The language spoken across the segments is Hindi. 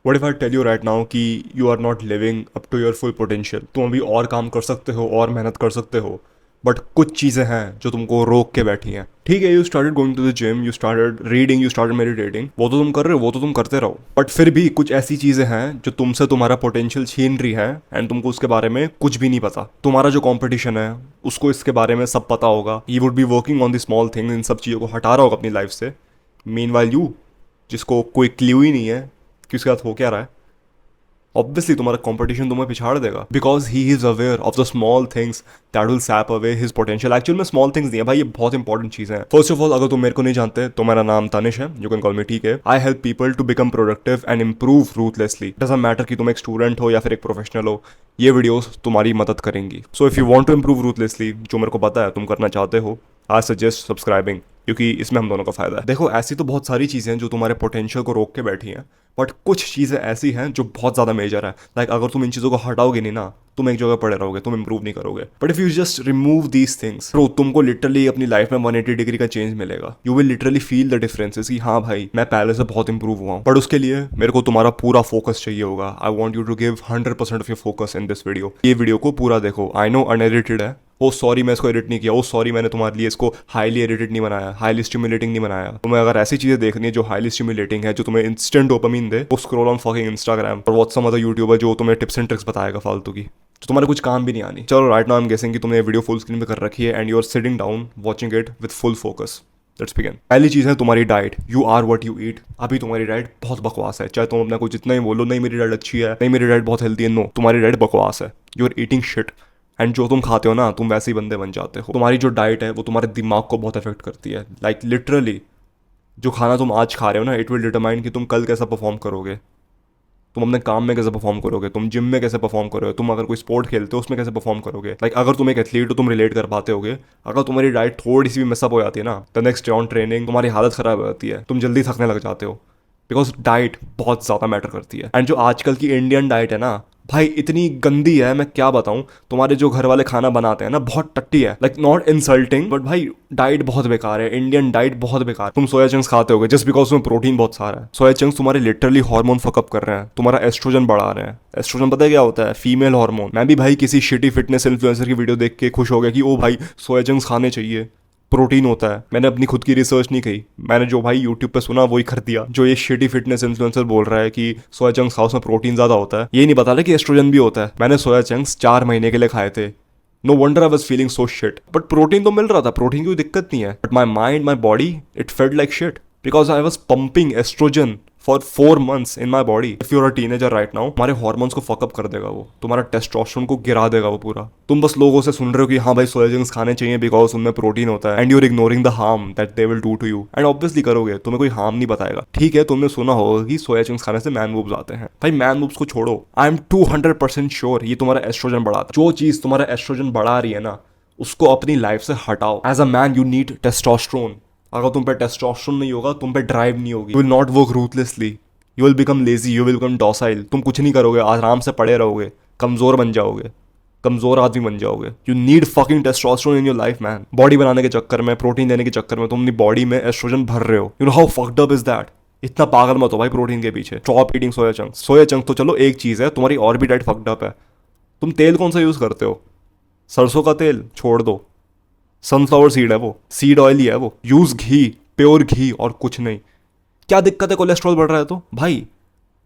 What if I tell you right now कि you are not living up to your full potential. तुम अभी और काम कर सकते हो और मेहनत कर सकते हो, बट कुछ चीज़ें हैं जो तुमको रोक के बैठी हैं। ठीक है, you started going to the gym, you started reading, you started meditating, वो तो तुम कर रहे हो, वो तो तुम करते रहो, बट फिर भी कुछ ऐसी चीज़ें हैं जो तुमसे तुम्हारा पोटेंशियल छीन रही है एंड तुमको उसके बारे में कुछ भी नहीं पता। तुम्हारा जो कॉम्पिटिशन है उसको इसके बारे में सब पता होगा। He would be working on the small thing, इन सब चीज़ों को हटा रहा होगा अपनी लाइफ से। मीन वाइल यू, जिसको कोई क्ल्यू ही नहीं है कि उसके साथ हो क्या रहा है, ऑब्वियसली तुम्हारा कंपटीशन तुम्हें पिछाड़ देगा, because he is aware of the small things that will SAP away his potential. Actual में स्मॉल थिंग्स नहीं है भाई, ये बहुत इंपॉर्टेंट चीज़ें हैं। फर्स्ट ऑफ ऑल, अगर तुम मेरे को नहीं जानते तो मेरा नाम तनिश है, यू कैन कॉल मी, ठीक है। I help people to become productive and improve ruthlessly. Doesn't matter कि तुम एक स्टूडेंट हो या फिर एक प्रोफेशनल हो, ये वीडियोस तुम्हारी मदद करेंगी। So if you want to improve ruthlessly, जो मेरे को पता है तुम करना चाहते हो, आई सजेस्ट सब्सक्राइबिंग, क्योंकि इसमें हम दोनों का फायदा है। देखो, ऐसी तो बहुत सारी चीज़ें हैं जो तुम्हारे पोटेंशियल को रोक के बैठी हैं, बट कुछ चीज़ें ऐसी हैं जो बहुत ज़्यादा मेजर है। लाइक अगर तुम इन चीज़ों को हटाओगे नहीं ना, तुम एक जगह पड़े रहोगे, तुम इंप्रूव नहीं करोगे। But if you just remove these things bro, तुमको लिटरली अपनी लाइफ में 180 डिग्री का चेंज मिलेगा। You will literally feel the differences कि हाँ भाई, मैं पहले से बहुत इंप्रूव हुआ हूँ। बट उसके लिए मेरे को तुम्हारा पूरा फोकस चाहिए होगा। I want you to give 100% of your focus in this video. ये वीडियो को पूरा देखो। आई नो अनएडिटेड है, ओ सॉरी मैं इसको एडिट नहीं किया, ओ सॉरी मैंने तुम्हारे लिए इसको हाईली एडिटेड नहीं बनाया, हाईली स्टिमुलेटिंग नहीं बनाया। तुम्हें अगर ऐसी चीज़ें देखनी है जो हाईली स्टिमुलेटिंग है, जो तुम्हें इंस्टेंट डोपामिन दे, वो स्क्रॉल ऑन फकिंग इंस्टाग्राम और व्हाट्स सम अदर यूट्यूबर जो तुम्हें टिप्स एंड ट्रिक्स बताएगा फालतू की, तो तुम्हारे कुछ काम भी नहीं आनी। चलो, right now I am guessing कि तुमने वीडियो फुल स्क्रीन पे कर रखी है and you are sitting down watching it with full focus. Let's begin. पहली चीज़ है तुम्हारी diet. You are what you eat. अभी तुम्हारी डाइट बहुत बकवास है, चाहे तुम अपने को जितना ही बोलो नहीं मेरी डाइट अच्छी है, नहीं मेरी डाइट बहुत हेल्दी है, नो, तुम्हारी डाइट बकवास है। You are eating shit. And जो तुम खाते हो ना, तुम वैसे ही बंदे बन जाते हो। तुम्हारी जो डाइट है वो तुम्हारे दिमाग को बहुत अफेक्ट करती है। लाइक लिटरली जो खाना तुम आज खा रहे हो ना, इट विल डिटरमाइन कि तुम कल कैसा परफॉर्म करोगे, तुम अपने काम में कैसे परफॉर्म करोगे, तुम जिम में कैसे परफॉर्म करोगे, तुम अगर कोई स्पोर्ट खेलते हो उसमें कैसे परफॉर्म करोगे। लाइक अगर तुम एक एथलीट हो, तुम रिलेट कर पाते होगे। अगर तुम्हारी डाइट थोड़ी सी भी मिसअप हो जाती है ना, the next day on training तुम्हारी हालत खराब हो जाती है, तुम जल्दी थकने लग जाते हो, बिकॉज डाइट बहुत ज़्यादा मैटर करती है। एंड जो आजकल की इंडियन डाइट है ना भाई, इतनी गंदी है, मैं क्या बताऊं। तुम्हारे जो घर वाले खाना बनाते हैं ना, बहुत टट्टी है। लाइक नॉट इंसल्टिंग, बट भाई डाइट बहुत बेकार है, इंडियन डाइट बहुत बेकार। तुम सोया चंक्स खाते होगे जस्ट बिकॉज उसमें प्रोटीन बहुत सारा है। सोया चंक्स तुम्हारे लिटरली हार्मोन फकअप कर रहे हैं, तुम्हारा एस्ट्रोजन बढ़ा रहे हैं। एस्ट्रोजन पता है क्या होता है? Female hormone. मैं भी भाई किसी शिटी फिटनेस इन्फ्लुएंसर की वीडियो देख के खुश हो गया कि ओ भाई सोया चंक्स खाने चाहिए, प्रोटीन होता है। मैंने अपनी खुद की रिसर्च नहीं की, मैंने जो भाई यूट्यूब पे सुना वही कर दिया। जो ये शिटी फिटनेस इन्फ्लुएंसर बोल रहा है कि सोया चंक्स खाओ, उसमें प्रोटीन ज़्यादा होता है, ये नहीं बता रहा कि एस्ट्रोजन भी होता है। मैंने सोया चंक्स 4 महीने के लिए खाए थे, no wonder I was feeling so shit. But protein तो मिल रहा था, प्रोटीन की कोई दिक्कत नहीं है, but my mind, my body, it felt like shit because I was pumping oestrogen for 4 months in my body. If you're a teenager right now, तुम्हारे हॉर्मोन्स को फकअप कर देगा वो, तुम्हारा टेस्टोस्टेरोन को गिरा देगा वो पूरा। तुम बस लोगों से सुन रहे हो कि हाँ भाई सोया चंक्स खाने चाहिए बिकॉज उनमें प्रोटीन होता है, and you're ignoring the harm that they will do to you. And obviously करोगे, तुम्हें कोई हार्म नहीं बताएगा। ठीक है, तुमने सुना होगा कि सोया चंक्स खाने से मैन मूव्स आते हैं। भाई मैन मूव्स को छोड़ो, आई एम 200% श्योर ये तुम्हारा एस्ट्रोजन बढ़ाता है। जो चीज़ तुम्हारा एस्ट्रोजन बढ़ा रही है ना, उसको अपनी लाइफ से हटाओ। As a man you need testosterone. अगर तुम पे टेस्टोस्टेरोन नहीं होगा, तुम पे ड्राइव नहीं होगी, you will not work ruthlessly, you will become lazy, you will become docile. तुम कुछ नहीं करोगे, आराम से पड़े रहोगे, कमज़ोर बन जाओगे, कमज़ोर आदमी बन जाओगे। You need fucking testosterone in your life man. Body बनाने के चक्कर में, प्रोटीन देने के चक्कर में तुम अपनी बॉडी में एस्ट्रोजन भर रहे हो। You know how fucked up is that? इतना पागल मत हो भाई प्रोटीन के पीछे। Stop eating soya chunks. Soya chunks तो चलो एक चीज़ है, तुम्हारी और भी डाइट फक्ड अप है। तुम तेल कौन सा यूज़ करते हो? सरसों का तेल छोड़ दो, सनफ्लावर सीड है वो, सीड ऑयल ही है वो। यूज़ घी, प्योर घी और कुछ नहीं। क्या दिक्कत है कोलेस्ट्रॉल बढ़ रहा है तो? भाई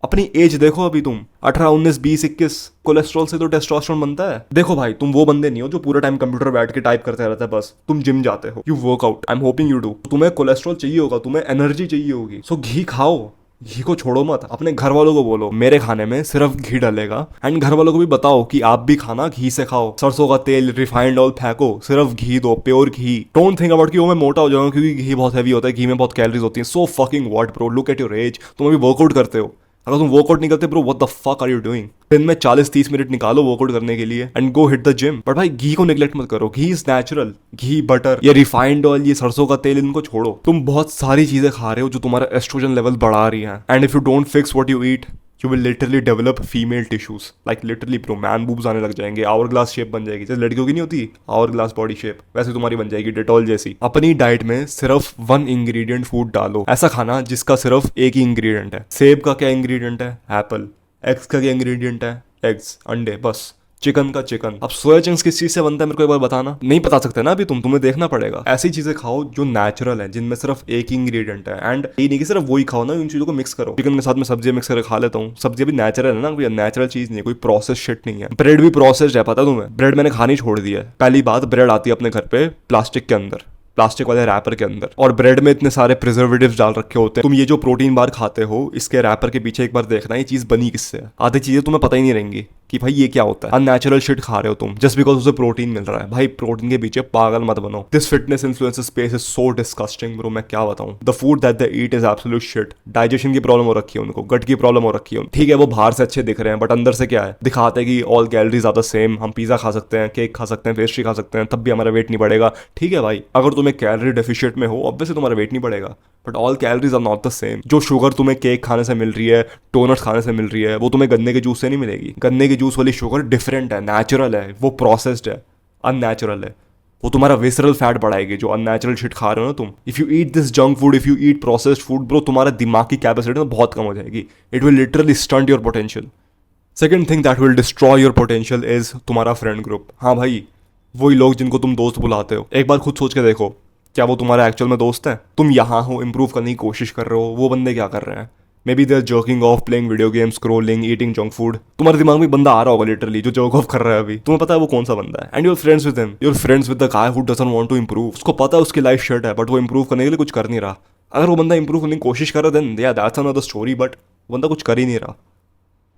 अपनी एज देखो, अभी तुम 18, 19, 20, 21। कोलेस्ट्रॉल से तो टेस्टोस्टेरोन बनता है। देखो भाई, तुम वो बंदे नहीं हो जो पूरा टाइम कंप्यूटर बैठ के टाइप करते रहते हैं बस। तुम जिम जाते हो, you workout, I am hoping you do. तुम्हें कोलेस्ट्रॉल चाहिए होगा, तुम्हें एनर्जी चाहिए होगी, सो घी खाओ। घी को छोड़ो मत। अपने घर वालों को बोलो मेरे खाने में सिर्फ घी डलेगा, एंड घर वालों को भी बताओ कि आप भी खाना घी से खाओ। सरसों का तेल, रिफाइंड ऑयल फेंको, सिर्फ घी दो, pure ghee. Don't think about कि वो मैं मोटा हो जाऊंगा क्योंकि घी बहुत हैवी होता है, घी में बहुत कैलोरीज होती है। So fucking what bro, look at your age. तुम अभी वर्कआउट करते हो, अगर तुम वर्कआउट नहीं करते bro, what the fuck are you doing? दिन में 40-30 मिनट निकालो वर्कआउट करने के लिए and go hit the gym. But भाई घी को निगलेक्ट मत करो। Ghee is natural. घी, बटर, ये रिफाइंड ऑयल, ये सरसों का तेल, इनको छोड़ो। तुम बहुत सारी चीजें खा रहे हो जो तुम्हारा एस्ट्रोजन लेवल बढ़ा रही है, and if you don't fix what you eat, you will literally develop female tissues, like literally bro, man boobs आने लग जाएंगे, आवर ग्लास शेप बन जाएगी, जैसे लड़कियों की नहीं होती आवर ग्लास बॉडी शेप, वैसे तुम्हारी बन जाएगी डेटॉल जैसी। अपनी डाइट में सिर्फ 1 इंग्रेडिएंट फूड डालो, ऐसा खाना जिसका सिर्फ एक ही इंग्रेडिएंट है। सेब का क्या इंग्रेडिएंट है? एप्पल। एग्स का क्या इंग्रेडिएंट है? एग्स, अंडे, बस। चिकन का चिकन। अब सोया चंक्स किस चीज से बनता है मेरे को एक बार बताना। नहीं बता सकते ना अभी तुम्हें देखना पड़ेगा। ऐसी चीजें खाओ जो नेचुरल है, जिनमें सिर्फ एक ही इंग्रेडिएंट है, एंड ये नहीं कि सिर्फ वही खाओ ना, उन चीजों को मिक्स करो। चिकन के साथ में सब्जियां मिक्स करके खा लेता हूँ, सब्जी भी नेचुरल है ना, कोई नेचुरल चीज नहीं है, कोई प्रोसेस शिट नहीं है। ब्रेड भी प्रोसेस्ड है, पता तुम्हें? ब्रेड मैंने खानी छोड़ दी है। पहली बात, ब्रेड आती है अपने घर पे प्लास्टिक के अंदर, प्लास्टिक वाले रैपर के अंदर, और ब्रेड में इतने सारे प्रिजर्वेटिव्स डाल रखे होते हैं। तुम ये जो प्रोटीन बार खाते हो, इसके रैपर के पीछे एक बार देखना ये चीज बनी किससे है। आधी चीजें तुम्हें पता ही नहीं रहेंगी कि भाई ये क्या होता है। अननेचुरल शिट खा रहे हो तुम जस्ट बिकॉज उसे प्रोटीन मिल रहा है। भाई प्रोटीन के पीछे पागल मत बनो। This fitness influencer space is so disgusting bro, मैं क्या बताऊं। The food that they eat is absolute shit. Digestion की प्रॉब्लम हो रखी है उनको, गट की प्रॉब्लम हो रखी है। ठीक है वो बाहर से अच्छे दिख रहे हैं, बट अंदर से क्या है, दिखाते हैं कि all calories are the same. हम पिज्जा खा सकते हैं, केक खा सकते हैं, पेस्ट्री खा सकते हैं, तब भी हमारा वेट नहीं बढ़ेगा। ठीक है भाई, अगर तुम्हें कैलोरी डेफिशिएंट में हो, ऑब्वियसली तुम्हारा वेट नहीं बढ़ेगा, but all calories are not the same. जो शुगर तुम्हें केक खाने से मिल रही है, डोनट्स खाने से मिल रही है, वो तुम्हें गन्ने के जूस से नहीं मिलेगी। गन्ने के जूस वाली शुगर डिफरेंट है, नेचुरल है, वो प्रोसेस्ड है, अननेचुरल है। वो तुम्हारा विसरल फैट बढ़ाएगी जो अननेचुरल शिट खा रहे हो ना तुम। If you eat this junk food, if you eat processed food bro, तुम्हारा दिमाग की कैपेसिटी में बहुत कम हो जाएगी। It will literally stunt your potential. Second thing that will destroy your potential is तुम्हारा फ्रेंड ग्रुप। हाँ भाई, वही लोग जिनको तुम दोस्त बुलाते हो, एक बार खुद सोच के देखो, क्या वो तुम्हारे एक्चुअल में दोस्त हैं? तुम यहाँ हो, इंप्रूव करने की कोशिश कर रहे हो, वो बंदे क्या कर रहे हैं? Maybe they are jerking off, playing video games, scrolling, eating junk food. तुम्हारे दिमाग में बंदा आ रहा होगा लिटरली जो जर्क ऑफ कर रहा है अभी, तुम्हें पता है वो कौन सा बंदा है, and you're friends with him. You're friends with the guy who doesn't want to improve. उसको पता है उसकी लाइफ शिट है, बट वो इंप्रूव करने के लिए कुछ कर नहीं रहा। अगर वो बंदा इंप्रूव करने की कोशिश कर रहा है, देन या दैट्स अनदर स्टोरी, बट बंदा कुछ कर ही नहीं रहा।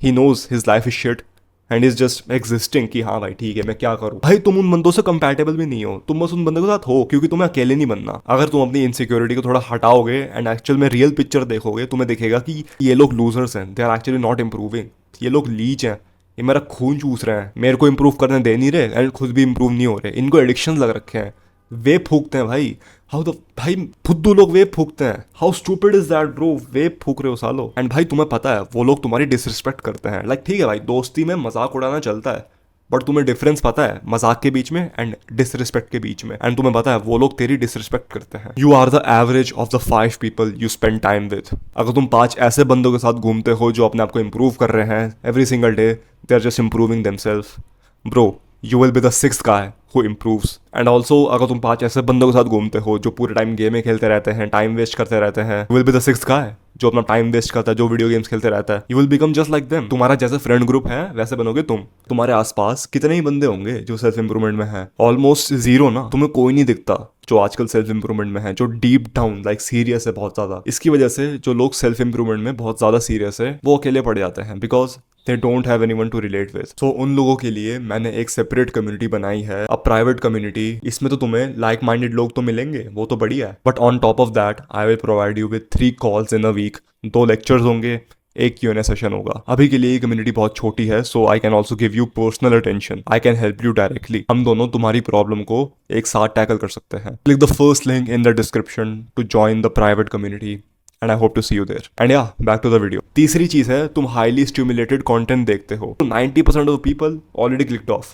He knows his life is shit and is just existing कि हाँ भाई ठीक है मैं क्या करूँ। भाई तुम उन बंदों से कंपैटिबल भी नहीं हो, तुम बस उन बंदों के साथ हो क्योंकि तुम्हें अकेले नहीं बनना। अगर तुम अपनी इनसिक्योरिटी को थोड़ा हटाओगे एंड एक्चुअल में रियल पिक्चर देखोगे, तुम्हें दिखेगा कि ये लोग लूजर्स हैं, they are actually not improving. ये लोग लीच हैं, ये मेरा खून चूस रहे हैं, मेरे को इंप्रूव करने दे नहीं रहे एंड खुद भी इंप्रूव नहीं हो रहे। इनको एडिक्शन लग रखे हैं, वेप फूकते हैं भाई। हाउ द भाई फुद्दू लोग वेप फूकते हैं। How stupid is that bro, vape फूक रहे हो सालो। एंड भाई तुम्हें पता है वो लोग तुम्हारी डिसरिस्पेक्ट करते हैं। लाइक ठीक है भाई, दोस्ती में मजाक उड़ाना चलता है, बट तुम्हें डिफरेंस पता है मजाक के बीच में एंड डिसरिस्पेक्ट के बीच में। एंड तुम्हें पता है वो लोग तेरी डिसरिस्पेक्ट करते हैं। You are the average of the 5 people you spend time with. अगर तुम 5 ऐसे बंदों के साथ घूमते हो जो अपने आप को इंप्रूव कर रहे हैं every single day, they are just improving themselves bro, you will be the 6th guy who improves. And also अगर तुम 5 ऐसे बंदों के साथ घूमते हो जो पूरे टाइम गेमें खेलते रहते हैं, टाइम वेस्ट करते रहते हैं, you will be the 6th गाय जो अपना टाइम वेस्ट करता है, जो वीडियो गेम्स खेलते रहता है। You will become just like them. तुम्हारा जैसे फ्रेंड ग्रुप है वैसे बनोगे तुम। तुम्हारे आसपास कितने ही बंदे होंगे जो सेल्फ इंप्रूवमेंट में है? ऑलमोस्ट जीरो ना। तुम्हें कोई नहीं दिखता जो आजकल सेल्फ इंप्रूवमेंट में है, जो डीप डाउन लाइक सीरियस है बहुत ज्यादा। इसकी वजह से जो लोग सेल्फ इंप्रूवमेंट में बहुत ज्यादा सीरियस है वो अकेले पड़ जाते हैं, because they don't have anyone to relate with. So उन लोगों के लिए मैंने एक सेपरेट कम्युनिटी बनाई है, अ प्राइवेट कम्युनिटी। इसमें तो तुम्हें लाइक माइंडेड लोग तो मिलेंगे, वो तो बढ़िया है, but on top of that I will provide you with 3 calls in a week. 2 lectures होंगे, एक Q&A सेशन होगा। अभी के लिए ये कम्युनिटी बहुत छोटी है, so I can also give you personal attention, I can help you directly. हम दोनों तुम्हारी प्रॉब्लम को एक साथ टैकल कर सकते हैं। Click the first link in the description to join the private community and I hope to see you there. And yeah, back to the video. तीसरी चीज है, तुम highly stimulated content देखते हो। 90% of the people already clicked off.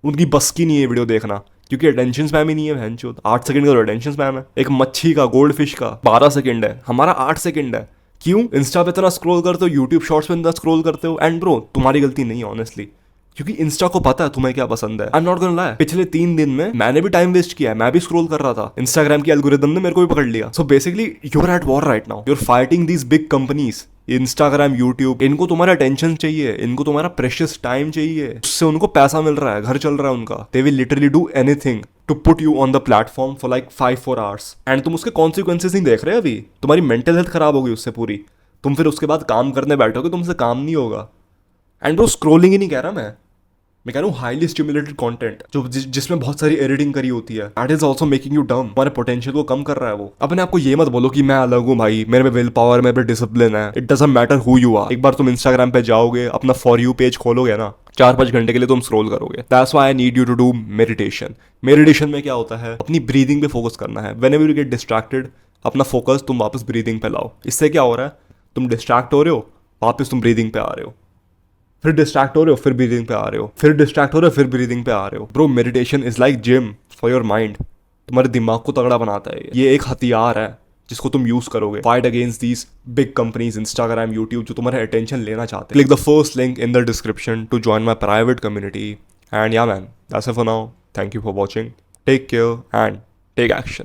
उनकी बस की नहीं है वीडियो देखना, क्योंकि अटेंशन स्पैम ही नहीं है भैंचोद। 8 सेकंड का अटेंशन स्पैम है। एक मच्छी का, गोल्ड फिश का 12 सेकंड है, हमारा 8 सेकंड है। क्यों? इंस्टा पे इतना स्क्रॉल करते हो, यूट्यूब शॉर्ट्स पे इतना स्क्रॉल करते हो। एंड ब्रो तुम्हारी गलती नहीं है ऑनेस्टली, क्योंकि इंस्टा को पता है तुम्हें क्या पसंद है। I am not gonna lie, पिछले 3 दिन में मैंने भी टाइम वेस्ट किया है, मैं भी स्क्रॉल कर रहा था, इंस्टाग्राम की एल्गोरिदम ने मेरे को भी पकड़ लिया। So basically you are at war right now, you are fighting these big companies, Instagram, YouTube. इनको तुम्हारा अटेंशन चाहिए, इनको तुम्हारा प्रेशियस टाइम चाहिए, उससे उनको पैसा मिल रहा है, घर चल रहा है उनका। They will literally do anything to put you on the platform for like 5-4 hours, and तुम उसके कॉन्सिक्वेंसेज नहीं देख रहे अभी। तुम्हारी मेंटल हेल्थ खराब होगी उससे पूरी। तुम फिर उसके बाद काम करने बैठोगे, तुमसे काम नहीं होगा। एंड वो स्क्रोलिंग ही नहीं कह रहा मैं कह रहा हूँ हाईली स्टिमुलेटेड कंटेंट जो जिसमें बहुत सारी एडिटिंग करी होती है, that is also making you डम। तुम्हारे पोटेंशियल को कम कर रहा है वो। अपने आपको ये मत बोलो कि मैं अलग हूँ भाई, मेरे में विल पावर, मेरे में डिसिप्लिन है। It doesn't matter who you are. एक बार तुम इंस्टाग्राम पे जाओगे, अपना फॉर यू पेज खोलोगे ना, 4-5 घंटे के लिए तुम स्क्रॉल करोगे। That's why I need you to do meditation. Meditation में क्या होता है, अपनी ब्रीदिंग पे फोकस करना है। व्हेनेवर यू गेट डिस्ट्रैक्टेड, अपना फोकस तुम वापस ब्रीदिंग पे लाओ। इससे क्या हो रहा है, तुम डिस्ट्रैक्ट हो रहे हो, वापस तुम ब्रीदिंग पे आ रहे हो, फिर डिस्ट्रैक्ट हो रहे हो, फिर ब्रीदिंग पे आ रहे हो, फिर डिस्ट्रैक्ट हो रहे हो, फिर ब्रीदिंग पे आ रहे हो। Bro meditation is like gym for your mind. तुम्हारे दिमाग को तगड़ा बनाता है ये एक हथियार है जिसको तुम यूज करोगे fight against these big companies Instagram YouTube जो तुम्हारे अटेंशन लेना चाहते हैं। Click the first link in the description to join my private community and yeah man that's it for now. Thank you for watching, take care and take action.